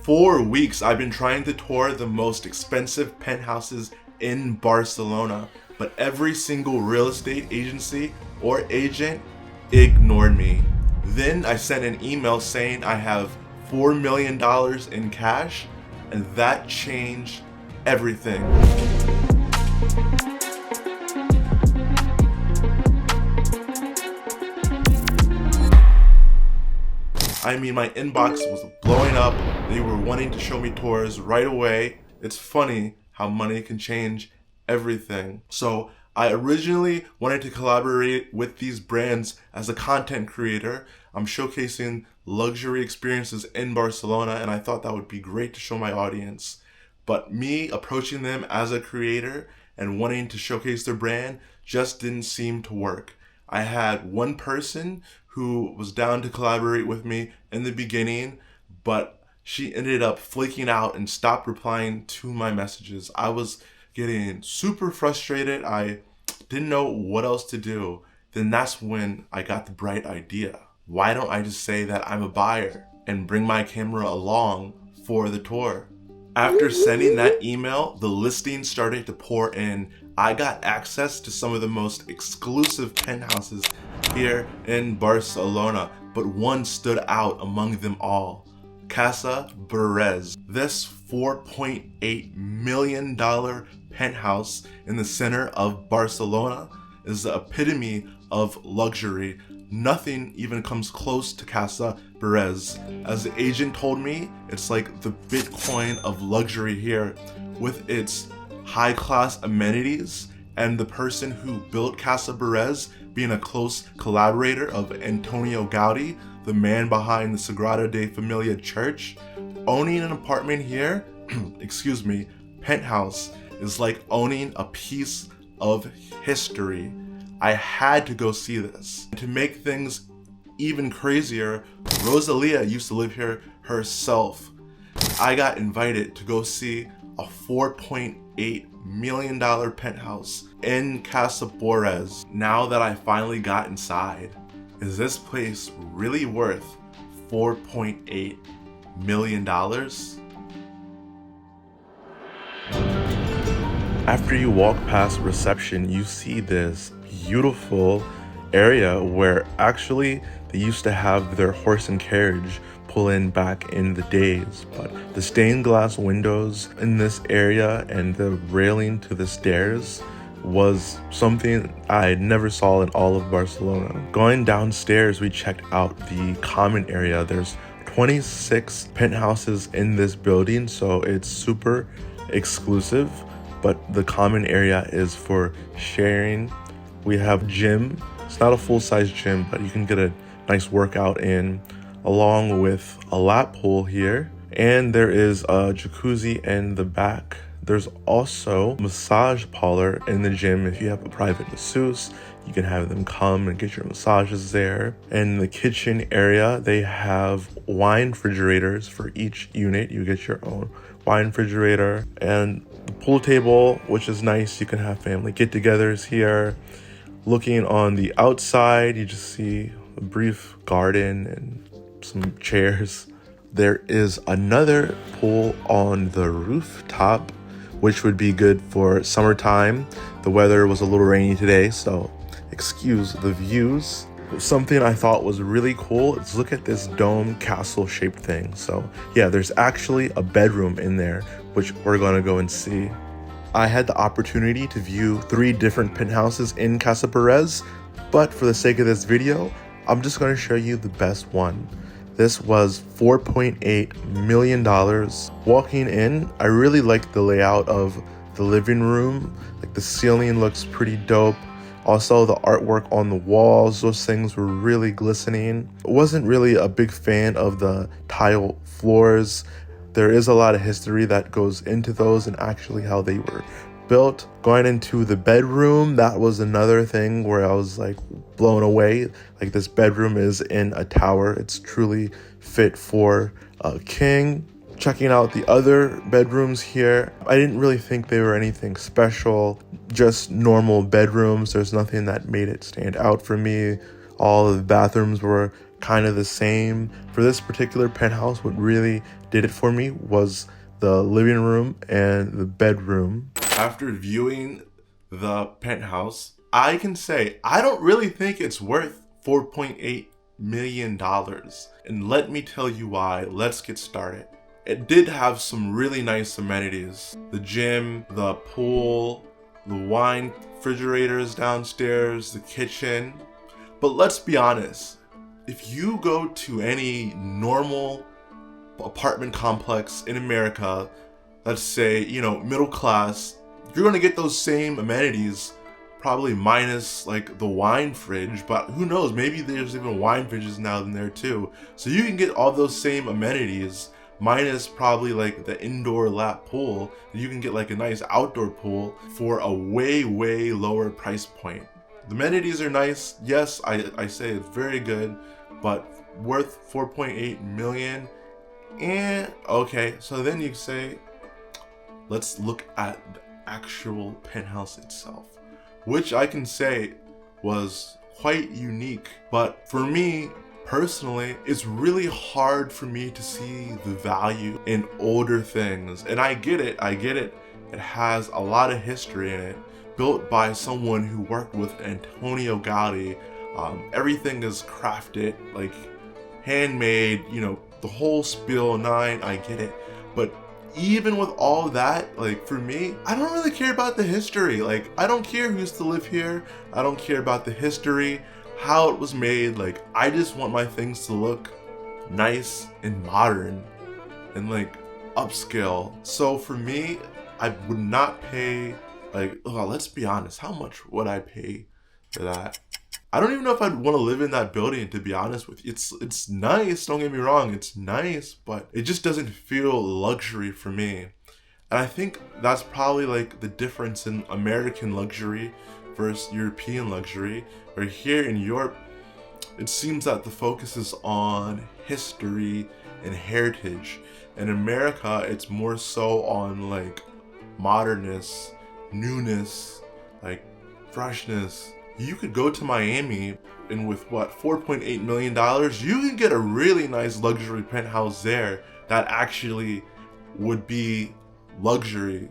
4 weeks I've been trying to tour the most expensive penthouses in Barcelona, but every single real estate agency or agent ignored me. Then I sent an email saying I have $4 million in cash, and that changed everything. I mean, my inbox was blowing up. They were wanting to show me tours right away. It's funny how money can change everything. So I originally wanted to collaborate with these brands as a content creator. I'm showcasing luxury experiences in Barcelona, and I thought that would be great to show my audience. But me approaching them as a creator and wanting to showcase their brand just didn't seem to work. I had one person who was down to collaborate with me in the beginning, but she ended up flaking out and stopped replying to my messages. I was getting super frustrated. I didn't know what else to do. Then that's when I got the bright idea. Why don't I just say that I'm a buyer and bring my camera along for the tour? After sending that email, the listings started to pour in. I got access to some of the most exclusive penthouses here in Barcelona, but one stood out among them all: Casa Burés. This $4.8 million penthouse in the center of Barcelona is the epitome of luxury. Nothing even comes close to Casa Burés. As the agent told me, it's like the Bitcoin of luxury here, with its high-class amenities, and the person who built Casa Burés being a close collaborator of Antonio Gaudi, the man behind the Sagrada de Familia Church. Owning an apartment here, penthouse, is like owning a piece of history. I had to go see this. To make things even crazier, Rosalia used to live here herself. I got invited to go see a $4.8 million penthouse in Casa Burés. Now that I finally got inside, is this place really worth $4.8 million? After you walk past reception, you see this beautiful area where actually they used to have their horse and carriage pull in back in the days. But the stained glass windows in this area and the railing to the stairs was something I never saw in all of Barcelona. Going downstairs, we checked out the common area. There's 26 penthouses in this building, so it's super exclusive, but the common area is for sharing. We have gym. It's not a full-size gym, but you can get a nice workout in, along with a lap pool here. And there is a jacuzzi in the back. There's also a massage parlor in the gym. If you have a private masseuse, you can have them come and get your massages there. In the kitchen area, they have wine refrigerators for each unit. You get your own wine refrigerator. And the pool table, which is nice. You can have family get-togethers here. Looking on the outside, you just see a brief garden and some chairs. There is another pool on the rooftop, which would be good for summertime. The weather was a little rainy today, so excuse the views. Something I thought was really cool is look at this dome castle shaped thing. So yeah, there's actually a bedroom in there, which we're gonna go and see. I had the opportunity to view 3 different penthouses in Casa Burés, but for the sake of this video, I'm just going to show you the best one. This was $4.8 million. Walking in, I really liked the layout of the living room. Like the ceiling looks pretty dope. Also, the artwork on the walls, those things were really glistening. I wasn't really a big fan of the tile floors. There is a lot of history that goes into those and actually how they were built. Going into the bedroom, that was another thing where I was like blown away. Like this bedroom is in a tower. It's truly fit for a king. Checking out the other bedrooms here, I didn't really think they were anything special, just normal bedrooms. There's nothing that made it stand out for me. All of the bathrooms were kind of the same. For this particular penthouse, what really did it for me was the living room and the bedroom. After viewing the penthouse, I can say I don't really think it's worth $4.8 million. And let me tell you why. Let's get started. It did have some really nice amenities. The gym, the pool, the wine refrigerators downstairs, the kitchen. But let's be honest, if you go to any normal apartment complex in America, let's say, middle class, you're gonna get those same amenities, probably minus like the wine fridge, but who knows, maybe there's even wine fridges now in there too. So you can get all those same amenities minus probably like the indoor lap pool. You can get like a nice outdoor pool for a way lower price point. The amenities are nice. Yes, I say it's very good, but worth 4.8 million. And okay, so then you say, let's look at the actual penthouse itself, which I can say was quite unique. But for me personally, it's really hard for me to see the value in older things. And I get it. It has a lot of history in it, built by someone who worked with Antonio Gaudi. Everything is crafted, like handmade, the whole spiel 9, I get it. But even with all that, like for me, I don't really care about the history. Like I don't care who used to live here. I don't care about the history, how it was made. Like I just want my things to look nice and modern and like upscale. So for me, I would not pay let's be honest, how much would I pay for that? I don't even know if I'd want to live in that building, to be honest with you. It's nice, don't get me wrong, it's nice, but it just doesn't feel luxury for me. And I think that's probably like the difference in American luxury versus European luxury, where here in Europe, it seems that the focus is on history and heritage. In America, it's more so on like modernness, newness, like freshness. You could go to Miami and with $4.8 million, you can get a really nice luxury penthouse there that actually would be luxury.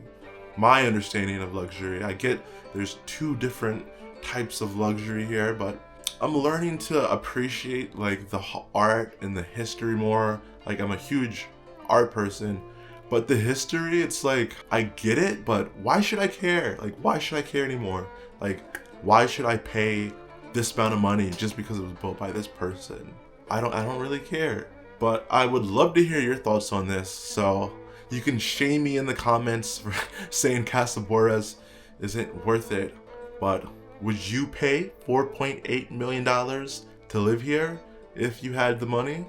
My understanding of luxury. I get there's two different types of luxury here, but I'm learning to appreciate like the art and the history more. Like I'm a huge art person, but the history, it's like, I get it, but why should I care? Like, why should I care anymore? Like, why should I pay this amount of money just because it was built by this person? I don't really care. But I would love to hear your thoughts on this. So you can shame me in the comments for saying Casa Burés isn't worth it. But would you pay $4.8 million to live here if you had the money?